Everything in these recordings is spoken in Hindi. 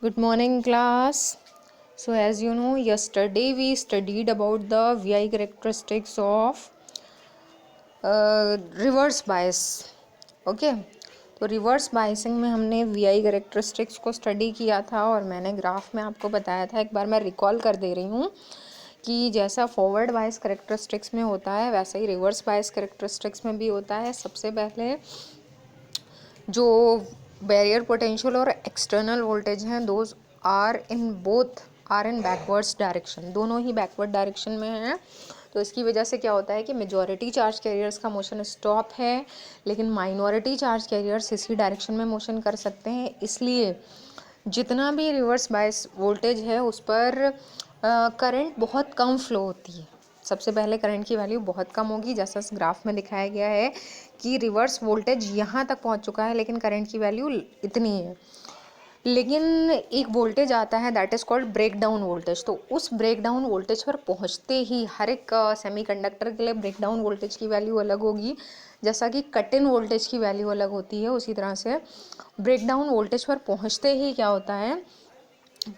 Good morning, class. So, as you know, yesterday we studied about the VI characteristics of reverse bias. Okay. तो रिवर्स बायसिंग में हमने VI कैरेक्टरिस्टिक्स को स्टडी किया था और मैंने ग्राफ में आपको बताया था। एक बार मैं रिकॉल कर दे रही हूँ कि जैसा फॉरवर्ड बायस कैरेक्टरिस्टिक्स में होता है वैसा ही रिवर्स बायस कैरेक्टरिस्टिक्स में भी होता है। सबसे पहले जो बैरियर पोटेंशियल और एक्सटर्नल वोल्टेज हैं those are in backwards direction, दोनों ही बैकवर्ड डायरेक्शन में हैं। तो इसकी वजह से क्या होता है कि मेजॉरिटी चार्ज कैरियर्स का मोशन स्टॉप है, लेकिन माइनॉरिटी चार्ज कैरियर्स इसी डायरेक्शन में मोशन कर सकते हैं। इसलिए जितना भी रिवर्स बायस वोल्टेज है उस पर करंट बहुत कम फ्लो होती है। सबसे पहले करंट की वैल्यू बहुत कम होगी, जैसा इस ग्राफ में दिखाया गया है कि रिवर्स वोल्टेज यहाँ तक पहुँच चुका है लेकिन करंट की वैल्यू इतनी है। लेकिन एक वोल्टेज आता है that is called break down voltage. तो उस ब्रेक डाउन वोल्टेज पर पहुँचते ही हर एक सेमीकंडक्टर के लिए ब्रेक डाउन वोल्टेज की वैल्यू अलग होगी। जैसा कि कट इन वोल्टेज की वैल्यू अलग होती है, उसी तरह से ब्रेक डाउन वोल्टेज पर पहुँचते ही क्या होता है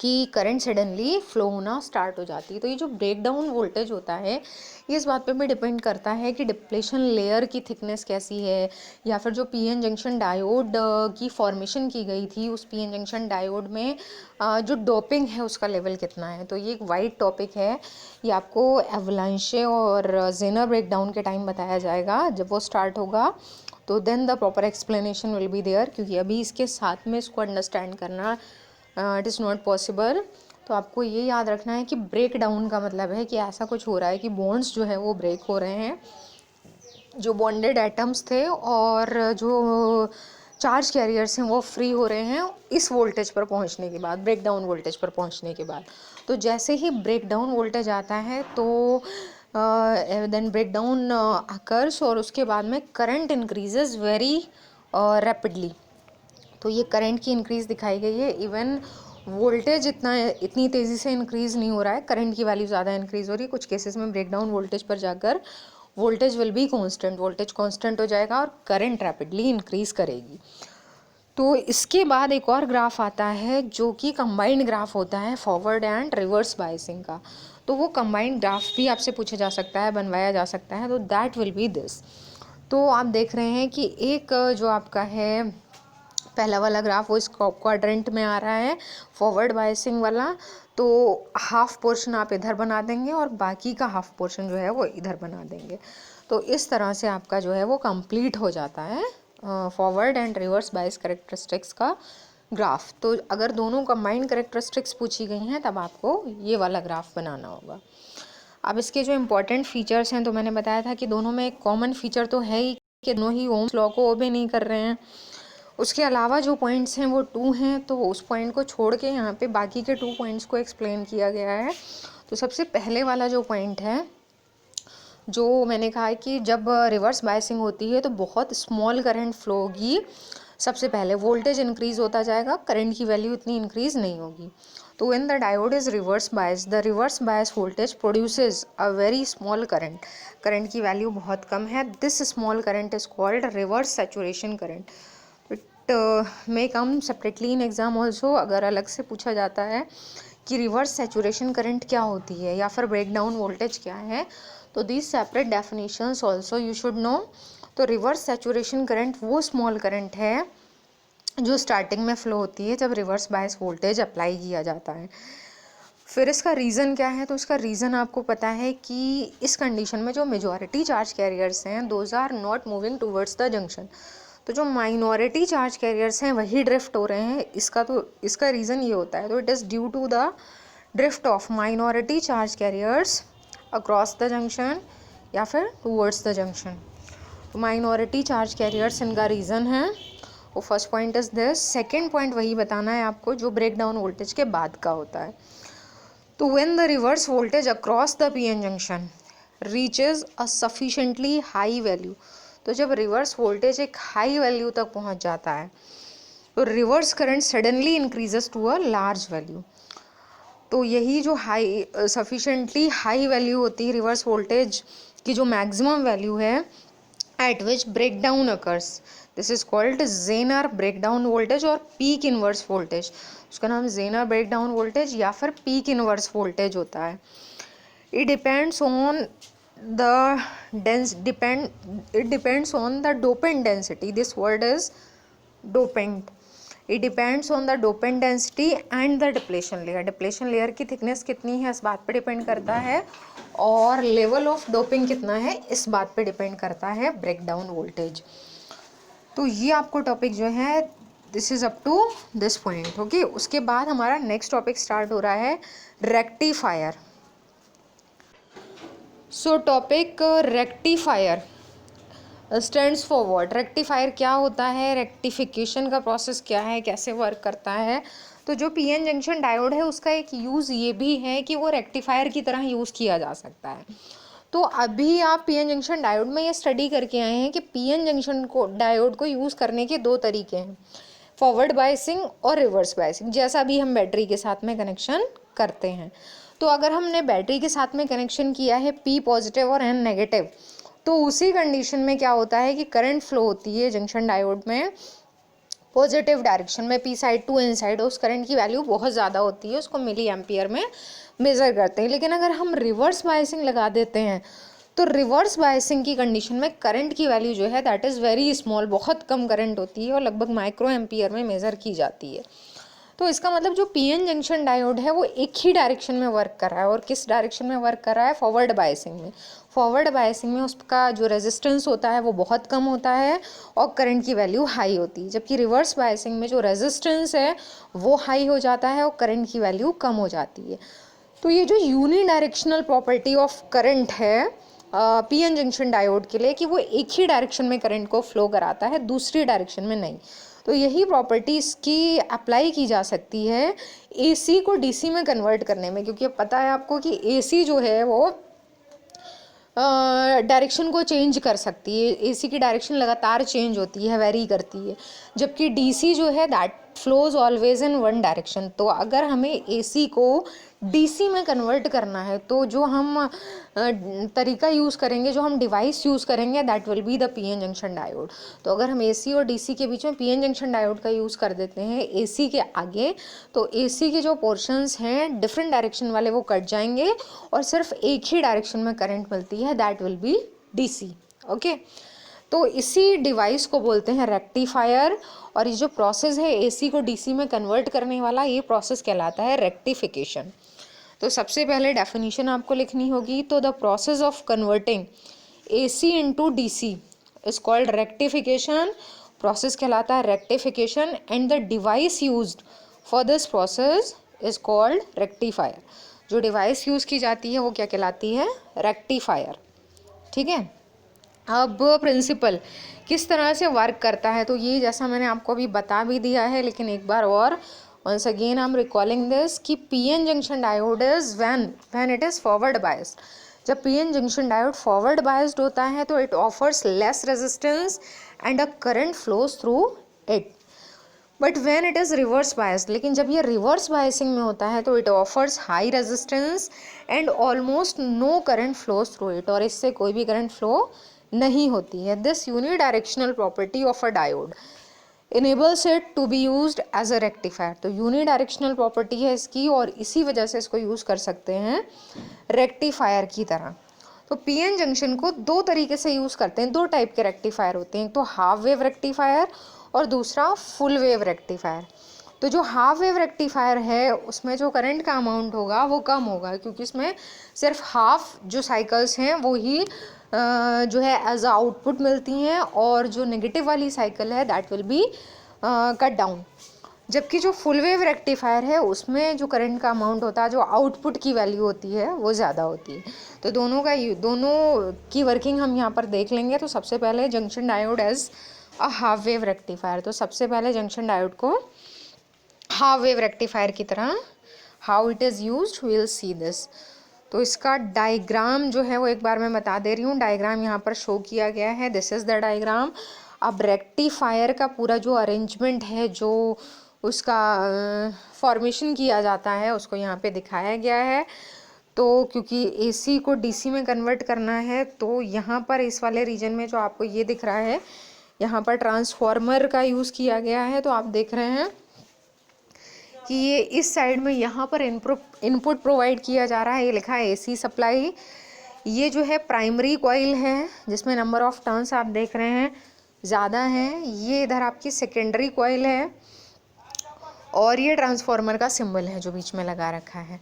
कि करंट सडनली फ्लो होना स्टार्ट हो जाती है। तो ये जो ब्रेक डाउन वोल्टेज होता है ये इस बात पे भी डिपेंड करता है कि डिप्लेशन लेयर की थिकनेस कैसी है, या फिर जो पीएन जंक्शन डायोड की फॉर्मेशन की गई थी उस पीएन जंक्शन डायोड में जो डोपिंग है उसका लेवल कितना है। तो ये एक वाइड टॉपिक है, ये आपको एवलांशे और जेनर ब्रेक डाउन के टाइम बताया जाएगा जब वो स्टार्ट होगा। तो then the proper explanation will be there, क्योंकि अभी इसके साथ में इसको अंडरस्टैंड करना इट इज़ नॉट पॉसिबल। तो आपको ये याद रखना है कि ब्रेक डाउन का मतलब है कि ऐसा कुछ हो रहा है कि बॉन्ड्स जो है वो ब्रेक हो रहे हैं, जो बॉन्डेड एटम्स थे और जो चार्ज कैरियर्स हैं वो फ्री हो रहे हैं इस वोल्टेज पर पहुंचने के बाद, ब्रेक डाउन वोल्टेज पर पहुंचने के बाद। तो जैसे ही ब्रेक डाउन वोल्टेज आता है तो देन ब्रेक डाउन अकर्स और उसके बाद में करंट इंक्रीजेज वेरी रैपिडली। तो ये करंट की इंक्रीज़ दिखाई गई है। इवन वोल्टेज इतनी तेज़ी से इंक्रीज़ नहीं हो रहा है, करंट की वैल्यू ज़्यादा इंक्रीज़ हो रही है। कुछ केसेस में ब्रेक डाउन वोल्टेज पर जाकर voltage will be constant, voltage constant हो जाएगा और करंट रैपिडली इंक्रीज़ करेगी। तो इसके बाद एक और ग्राफ आता है जो कि कंबाइंड ग्राफ होता है फॉरवर्ड एंड रिवर्स बायसिंग का। तो वो कंबाइंड ग्राफ भी आपसे पूछा जा सकता है, बनवाया जा सकता है। तो दैट विल बी दिस। तो आप देख रहे हैं कि एक जो आपका है पहला वाला ग्राफ वो इस क्वाड्रेंट में आ रहा है, फॉरवर्ड बायसिंग वाला। तो हाफ पोर्शन आप इधर बना देंगे और बाकी का हाफ पोर्शन जो है वो इधर बना देंगे। तो इस तरह से आपका जो है वो कंप्लीट हो जाता है forward and reverse bias characteristics का ग्राफ। तो अगर दोनों कंबाइंड कैरेक्टरिस्टिक्स पूछी गई हैं तब आपको ये वाला ग्राफ बनाना होगा। अब इसके जो इम्पोर्टेंट फीचर्स हैं तो मैंने बताया था कि दोनों में एक कॉमन फीचर तो है ही कि दोनों ही ओम्स लॉ को ओबे नहीं कर रहे हैं। उसके अलावा जो पॉइंट्स हैं वो 2 हैं, तो उस पॉइंट को छोड़ के यहाँ पे बाकी के 2 पॉइंट्स को एक्सप्लेन किया गया है। तो सबसे पहले वाला जो पॉइंट है, जो मैंने कहा है कि जब रिवर्स बायसिंग होती है तो बहुत स्मॉल करंट फ्लो होगी। सबसे पहले वोल्टेज इंक्रीज़ होता जाएगा, करंट की वैल्यू इतनी इंक्रीज़ नहीं होगी। तो when the diode is reverse bias, the reverse bias voltage produces a very small current, current की वैल्यू बहुत कम है। This small current is called reverse saturation current. May come separately in exam also, अगर अलग से पूछा जाता है कि रिवर्स सैचुरेशन करंट क्या होती है या फिर ब्रेक डाउन वोल्टेज क्या है, तो these separate definitions also you should know. तो रिवर्स सैचुरेशन करंट वो स्मॉल करंट है जो स्टार्टिंग में फ्लो होती है जब रिवर्स बायस वोल्टेज अप्लाई किया जाता है। फिर इसका रीज़न क्या है, तो इसका रीज़न आपको पता है कि इस कंडीशन में जो मेजॉरिटी चार्ज कैरियर्स हैं those are not moving towards the junction. तो जो माइनॉरिटी चार्ज कैरियर्स हैं वही ड्रिफ्ट हो रहे हैं। इसका रीज़न ये होता है, तो it is due to the drift of minority charge carriers across the junction या फिर टूवर्ड्स द जंक्शन। तो माइनॉरिटी चार्ज कैरियर्स इनका रीज़न है। वो first point is this. Second point वही बताना है आपको जो ब्रेक डाउन वोल्टेज के बाद का होता है। तो when the reverse voltage across the PN junction reaches a sufficiently high value, तो जब रिवर्स वोल्टेज एक हाई वैल्यू तक पहुंच जाता है तो reverse current suddenly increases to a large value. तो यही जो हाई सफिशेंटली हाई वैल्यू होती है रिवर्स वोल्टेज की, जो मैक्सिमम वैल्यू है at which break down occurs, this is called Zener breakdown voltage और पीक इनवर्स वोल्टेज। उसका नाम जेनर ब्रेकडाउन वोल्टेज या फिर पीक इनवर्स वोल्टेज होता है। It depends on the it depends on the dopant density. This word is dopant. It depends on the dopant density and the depletion layer. Depletion layer की thickness कितनी है इस बात पे डिपेंड करता है, और लेवल ऑफ डोपिंग कितना है इस बात पे डिपेंड करता है ब्रेकडाउन वोल्टेज। तो ये आपको टॉपिक जो है this is up to this point. Okay, उसके बाद हमारा नेक्स्ट टॉपिक स्टार्ट हो रहा है rectifier. So topic rectifier stands for what. Rectifier क्या होता है, रेक्टिफिकेशन का प्रोसेस क्या है, कैसे वर्क करता है। तो जो पीएन जंक्शन डायोड है उसका एक यूज़ ये भी है कि वो रेक्टिफायर की तरह यूज़ किया जा सकता है। तो अभी आप पीएन जंक्शन डायोड में ये स्टडी करके आए हैं कि पीएन जंक्शन को डायोड को यूज़ करने के दो तरीके हैं, फॉरवर्ड बायसिंग और रिवर्स बायसिंग, जैसा भी हम बैटरी के साथ में कनेक्शन करते हैं। तो अगर हमने बैटरी के साथ में कनेक्शन किया है पी पॉजिटिव और एन नेगेटिव, तो उसी कंडीशन में क्या होता है कि करंट फ्लो होती है जंक्शन डायोड में पॉजिटिव डायरेक्शन में, P side to N side. उस करंट की वैल्यू बहुत ज़्यादा होती है, उसको मिली एम्पियर में मेज़र करते हैं। लेकिन अगर हम रिवर्स बायसिंग लगा देते हैं तो रिवर्स बायसिंग की कंडीशन में करंट की वैल्यू जो है दैट इज़ वेरी स्मॉल, बहुत कम करंट होती है और लगभग माइक्रो एम्पियर में मेज़र की जाती है। तो इसका मतलब जो पीएन जंक्शन डायोड है वो एक ही डायरेक्शन में वर्क कर रहा है, और किस डायरेक्शन में वर्क कर रहा है, फॉरवर्ड बायसिंग में। फॉरवर्ड बायसिंग में उसका जो रेजिस्टेंस होता है वो बहुत कम होता है और करंट की वैल्यू हाई होती है, जबकि रिवर्स बायसिंग में जो रेजिस्टेंस है वो हाई हो जाता है और करंट की वैल्यू कम हो जाती है। तो ये जो unidirectional property of current है पीएन जंक्शन डायोड के लिए कि वो एक ही डायरेक्शन में करंट को फ्लो कराता है, दूसरी डायरेक्शन में नहीं। तो यही प्रॉपर्टी इसकी अप्लाई की जा सकती है एसी को डीसी में कन्वर्ट करने में, क्योंकि पता है आपको कि एसी जो है वो डायरेक्शन को चेंज कर सकती है। एसी की डायरेक्शन लगातार चेंज होती है, वेरी करती है, जबकि डीसी जो है that flows always in one direction. तो अगर हमें एसी को डीसी में कन्वर्ट करना है तो जो हम तरीका यूज़ करेंगे, जो हम डिवाइस यूज़ करेंगे that will be the PN junction diode. तो अगर हम एसी और डीसी के बीच में पीएन जंक्शन डायोड का यूज़ कर देते हैं एसी के आगे, तो एसी के जो पोर्शंस हैं डिफरेंट डायरेक्शन वाले वो कट जाएंगे और सिर्फ एक ही डायरेक्शन में करंट मिलती है that will be DC. Okay, तो इसी डिवाइस को बोलते हैं रेक्टिफायर, और ये जो प्रोसेस है एसी को डीसी में कन्वर्ट करने वाला, ये प्रोसेस कहलाता है रेक्टिफिकेशन। तो सबसे पहले डेफिनेशन आपको लिखनी होगी। तो the process of converting AC into DC is called rectification. Process कहलाता है rectification and the device used for this process is called rectifier. जो डिवाइस यूज़ की जाती है वो क्या कहलाती है, रेक्टिफायर। ठीक है, अब प्रिंसिपल किस तरह से वर्क करता है, तो ये जैसा मैंने आपको अभी बता भी दिया है, लेकिन एक बार और once again I'm recalling this कि PN junction diode is when it is forward biased। जब PN junction diode forward biased होता है तो it offers less resistance and a current flows through it. But when it is reverse biased, लेकिन जब ये रिवर्स बायसिंग में होता है तो it offers high resistance and almost no current flows through it, और इससे कोई भी करंट फ्लो नहीं होती है। This unidirectional property of a diode enables it to be used as a rectifier. तो यूनिडायरेक्शनल प्रॉपर्टी है इसकी और इसी वजह से इसको यूज़ कर सकते हैं रेक्टिफायर की तरह। तो पीएन जंक्शन को दो तरीके से यूज़ करते हैं, दो टाइप के रेक्टिफायर होते हैं, तो हाफ वेव रेक्टिफायर और दूसरा फुल वेव रेक्टिफायर। तो जो हाफ वेव रेक्टिफायर है उसमें जो करंट का अमाउंट होगा वो कम होगा, क्योंकि इसमें सिर्फ हाफ जो साइकिल्स हैं वो ही जो है एज आउटपुट मिलती हैं, और जो नेगेटिव वाली साइकिल है that will be cut down. जबकि जो फुल वेव रेक्टिफायर है उसमें जो करंट का अमाउंट होता है, जो आउटपुट की वैल्यू होती है वो ज़्यादा होती है। तो दोनों की वर्किंग हम यहाँ पर देख लेंगे। तो सबसे पहले junction diode as a half wave rectifier. तो सबसे पहले जंक्शन डायोड को हाफ वेव रेक्टिफायर की तरह how it is used we will see this. तो इसका डायग्राम जो है वो एक बार मैं बता दे रही हूँ। डायग्राम यहाँ पर शो किया गया है, दिस इज़ द डायग्राम। अब रेक्टिफायर का पूरा जो अरेंजमेंट है, जो उसका फॉर्मेशन किया जाता है, उसको यहाँ पे दिखाया गया है। तो क्योंकि एसी को डीसी में कन्वर्ट करना है तो यहाँ पर इस वाले रीजन में जो आपको ये दिख रहा है यहाँ पर ट्रांसफॉर्मर का यूज़ किया गया है। तो आप देख रहे हैं कि ये इस साइड में यहाँ पर इनपुट प्रोवाइड किया जा रहा है, ये लिखा है एसी सप्लाई। ये जो है प्राइमरी कॉइल है जिसमें नंबर ऑफ टर्न्स आप देख रहे हैं ज़्यादा हैं। ये इधर आपकी सेकेंडरी कॉइल है और ये ट्रांसफॉर्मर का सिंबल है जो बीच में लगा रखा है।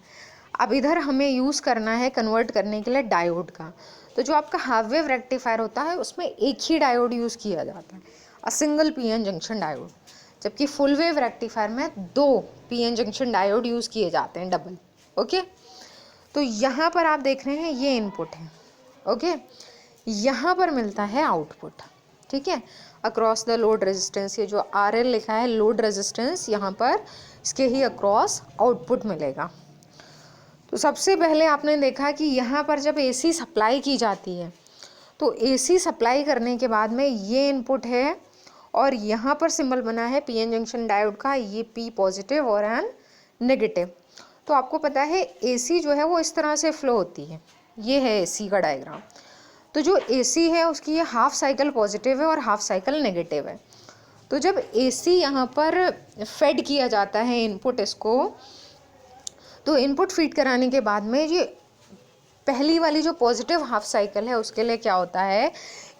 अब इधर हमें यूज़ करना है कन्वर्ट करने के लिए डायोड का। तो जो आपका हाफ वेव रेक्टिफायर होता है उसमें एक ही डायोड यूज़ किया जाता है, a single PN junction diode, जबकि फुल वेव रेक्टिफायर में 2 पीएन जंक्शन डायोड यूज़ किए जाते हैं, डबल। ओके, तो यहाँ पर आप देख रहे हैं ये इनपुट है। ओके, यहाँ पर मिलता है आउटपुट, ठीक है, अक्रॉस द लोड रेजिस्टेंस। ये जो RL लिखा है लोड रेजिस्टेंस, यहाँ पर इसके ही अक्रॉस आउटपुट मिलेगा। तो सबसे पहले आपने देखा कि यहाँ पर जब AC सप्लाई की जाती है तो AC सप्लाई करने के बाद में ये इनपुट है और यहाँ पर सिंबल बना है पीएन जंक्शन डायोड का, ये P पॉजिटिव और N नेगेटिव। तो आपको पता है AC जो है वो इस तरह से फ्लो होती है, ये है AC का डायग्राम। तो जो AC है उसकी ये हाफ साइकिल पॉजिटिव है और हाफ साइकिल नेगेटिव है। तो जब AC यहाँ पर फेड किया जाता है इनपुट इसको, तो इनपुट फीड कराने के बाद में ये पहली वाली जो पॉजिटिव हाफ साइकिल है उसके लिए क्या होता है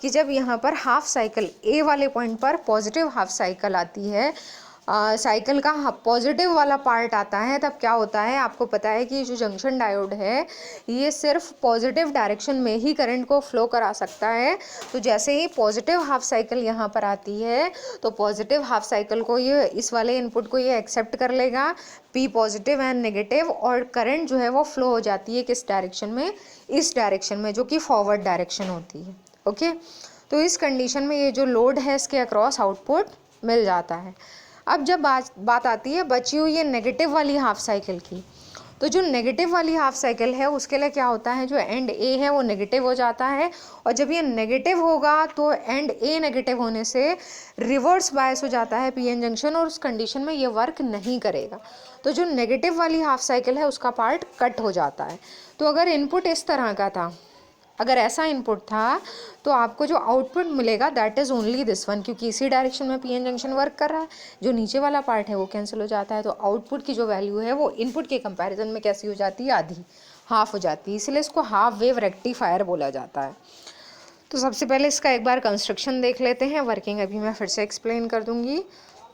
कि जब यहाँ पर हाफ साइकिल A वाले पॉइंट पर पॉजिटिव हाफ साइकिल आती है, साइकिल का पॉजिटिव वाला पार्ट आता है, तब क्या होता है आपको पता है कि जो जंक्शन डायोड है ये सिर्फ पॉजिटिव डायरेक्शन में ही करंट को फ्लो करा सकता है। तो जैसे ही पॉजिटिव हाफ साइकिल यहाँ पर आती है तो पॉजिटिव हाफ साइकिल को ये इस वाले इनपुट को ये एक्सेप्ट कर लेगा, P पॉजिटिव एंड नेगेटिव, और करंट जो है वो फ्लो हो जाती है किस डायरेक्शन में, इस डायरेक्शन में, जो कि फॉरवर्ड डायरेक्शन होती है। ओके, तो इस कंडीशन में ये जो लोड है इसके अक्रॉस आउटपुट मिल जाता है। अब जब बात आती है बची हुई ये नेगेटिव वाली हाफ साइकिल की, तो जो नेगेटिव वाली हाफ साइकिल है उसके लिए क्या होता है, जो एंड A है वो नेगेटिव हो जाता है, और जब ये नेगेटिव होगा तो एंड A नेगेटिव होने से रिवर्स बायस हो जाता है पीएन जंक्शन, और उस कंडीशन में ये वर्क नहीं करेगा। तो जो नेगेटिव वाली हाफ साइकिल है उसका पार्ट कट हो जाता है। तो अगर इनपुट इस तरह का था, अगर ऐसा इनपुट था, तो आपको जो आउटपुट मिलेगा that is only this one, क्योंकि इसी डायरेक्शन में पीएन जंक्शन वर्क कर रहा है। जो नीचे वाला पार्ट है वो कैंसिल हो जाता है, तो आउटपुट की जो वैल्यू है वो इनपुट के कंपैरिजन में कैसी हो जाती है, आधी, हाफ हो जाती है। इसलिए इसको हाफ वेव रेक्टिफायर बोला जाता है। तो सबसे पहले इसका एक बार कंस्ट्रक्शन देख लेते हैं, वर्किंग अभी मैं फिर से एक्सप्लेन कर दूंगी।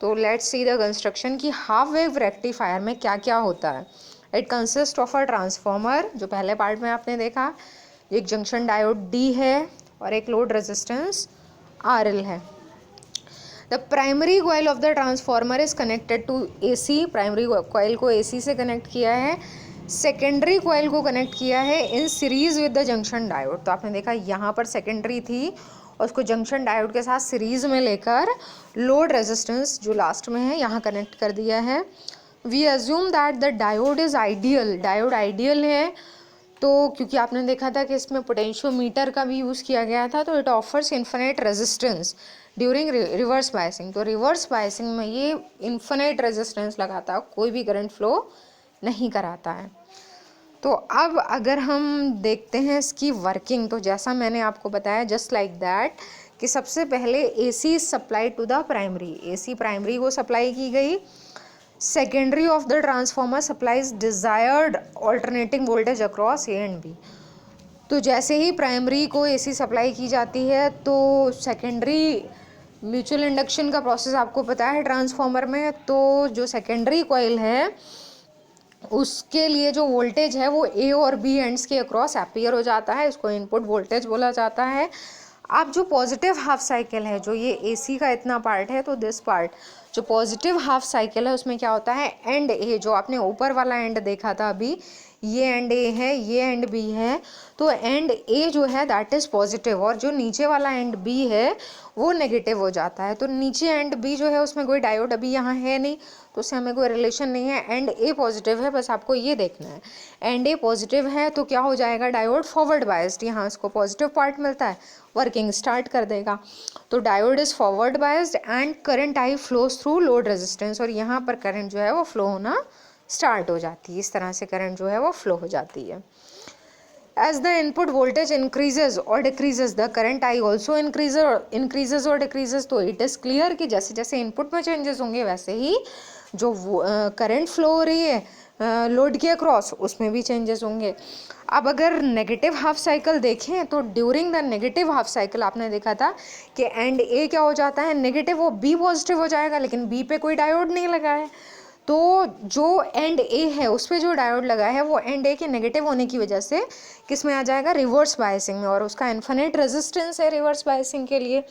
तो लेट्स सी द कंस्ट्रक्शन कि हाफ वेव रेक्टिफायर में क्या क्या होता है। It consist of a transformer, जो पहले पार्ट में आपने देखा, एक जंक्शन डायोड D है और एक लोड रेजिस्टेंस RL है। The primary coil of the transformer is connected to AC, primary coil को AC से कनेक्ट किया है, सेकेंडरी कॉइल को कनेक्ट किया है in series with the junction diode. तो आपने देखा यहाँ पर सेकेंडरी थी और उसको जंक्शन डायोड के साथ सीरीज में लेकर लोड रेजिस्टेंस जो लास्ट में है यहाँ कनेक्ट कर दिया है। We assume that the diode is ideal, diode ideal है, तो क्योंकि आपने देखा था कि इसमें पोटेंशियोमीटर का भी यूज़ किया गया था। तो it offers infinite resistance during reverse biasing. तो रिवर्स बायसिंग में ये इन्फिनिट रेजिस्टेंस लगाता है, कोई भी करंट फ्लो नहीं कराता है। तो अब अगर हम देखते हैं इसकी वर्किंग, तो जैसा मैंने आपको बताया जस्ट लाइक दैट कि सबसे पहले AC supply to the primary, AC primary को सप्लाई की गई। Secondary of the transformer supplies desired alternating voltage across A and B। तो जैसे ही प्राइमरी को AC सप्लाई की जाती है तो सेकेंडरी, म्यूचुअल इंडक्शन का प्रोसेस आपको पता है ट्रांसफॉर्मर में, तो जो सेकेंडरी कॉइल है उसके लिए जो वोल्टेज है वो A और B एंड्स के अक्रॉस एपियर हो जाता है, इसको इनपुट वोल्टेज बोला जाता है। अब जो पॉजिटिव हाफ साइकिल है, जो ये AC का इतना पार्ट है, तो दिस पार्ट जो पॉजिटिव हाफ साइकिल है उसमें क्या होता है, एंड A, जो आपने ऊपर वाला एंड देखा था अभी, ये एंड A है, ये एंड B है, तो एंड A जो है दैट इज़ पॉजिटिव और जो नीचे वाला एंड B है वो नेगेटिव हो जाता है। तो नीचे एंड B जो है उसमें कोई डायोड अभी यहाँ है नहीं, तो उससे हमें कोई रिलेशन नहीं है। एंड A पॉजिटिव है, बस आपको ये देखना है, एंड A पॉजिटिव है तो क्या हो जाएगा, डायोड फॉरवर्ड बायस्ड, यहाँ इसको पॉजिटिव पार्ट मिलता है, वर्किंग स्टार्ट कर देगा। तो diode is forward biased and current I flows through load resistance, और यहाँ पर करंट जो है वो फ्लो होना स्टार्ट हो जाती है। इस तरह से करंट जो है वो फ्लो हो जाती है। As the input voltage increases or decreases, the current I also increases or decreases. तो it is clear कि जैसे जैसे इनपुट में चेंजेस होंगे वैसे ही जो करंट फ्लो हो रही है लोड के अक्रॉस उसमें भी चेंजेस होंगे. अब अगर नेगेटिव हाफ साइकिल देखें तो during the negative half cycle आपने देखा था कि एंड ए क्या हो जाता है नेगेटिव, वो बी पॉजिटिव हो जाएगा, लेकिन बी पे कोई डायोड नहीं लगा है. तो जो एंड ए है उस पर जो डायोड लगा है वो एंड ए के नेगेटिव होने की वजह से किस में आ जाएगा, रिवर्स बायसिंग में, और उसका इन्फिनिट रेजिस्टेंस है रिवर्स बायसिंग के लिए.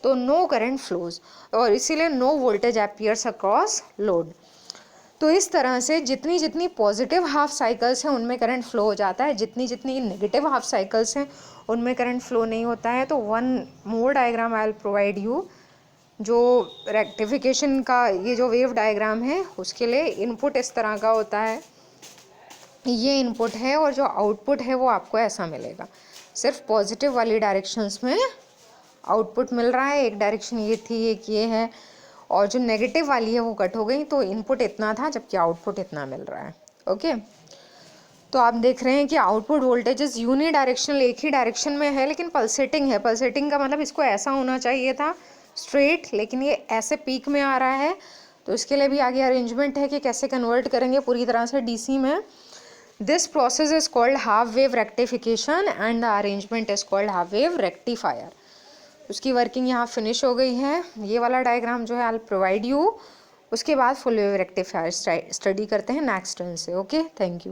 तो नो करंट फ्लोज और इसीलिए no voltage appears across load. तो इस तरह से जितनी जितनी पॉजिटिव हाफ साइकिल्स हैं उनमें करंट फ्लो हो जाता है, जितनी जितनी नेगेटिव हाफ साइकिल्स हैं उनमें करंट फ्लो नहीं होता है. तो one more diagram I will provide you. जो रेक्टिफिकेशन का ये जो वेव डायग्राम है उसके लिए इनपुट इस तरह का होता है, ये इनपुट है और जो आउटपुट है वो आपको ऐसा मिलेगा. सिर्फ पॉजिटिव वाली डायरेक्शंस में आउटपुट मिल रहा है, एक डायरेक्शन ये थी एक ये है, और जो नेगेटिव वाली है वो कट हो गई, तो इनपुट इतना था जबकि आउटपुट इतना मिल रहा है. ओके, तो आप देख रहे हैं कि आउटपुट वोल्टेजेस यूनी डायरेक्शनल एक ही डायरेक्शन में है लेकिन पल्सेटिंग है. पल्सेटिंग का मतलब इसको ऐसा होना चाहिए था स्ट्रेट, लेकिन ये ऐसे पीक में आ रहा है. तो इसके लिए भी आगे अरेंजमेंट है कि कैसे कन्वर्ट करेंगे पूरी तरह से डीसी में. This process is called half wave rectification and the arrangement is called half wave rectifier. उसकी वर्किंग यहाँ फिनिश हो गई है. ये वाला डायग्राम जो है आई विल प्रोवाइड यू. उसके बाद फुल वेव रेक्टिफायर स्टडी करते हैं नेक्स्ट टर्न से. Okay, thank you.